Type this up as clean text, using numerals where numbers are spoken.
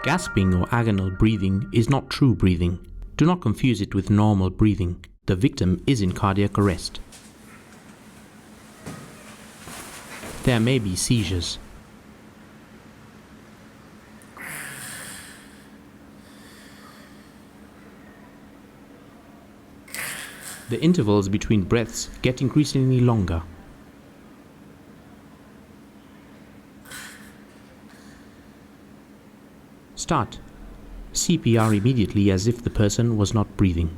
Gasping or agonal breathing is not true breathing. Do not confuse it with normal breathing. The victim is in cardiac arrest. There may be seizures. The intervals between breaths get increasingly longer. Start CPR immediately as if the person was not breathing.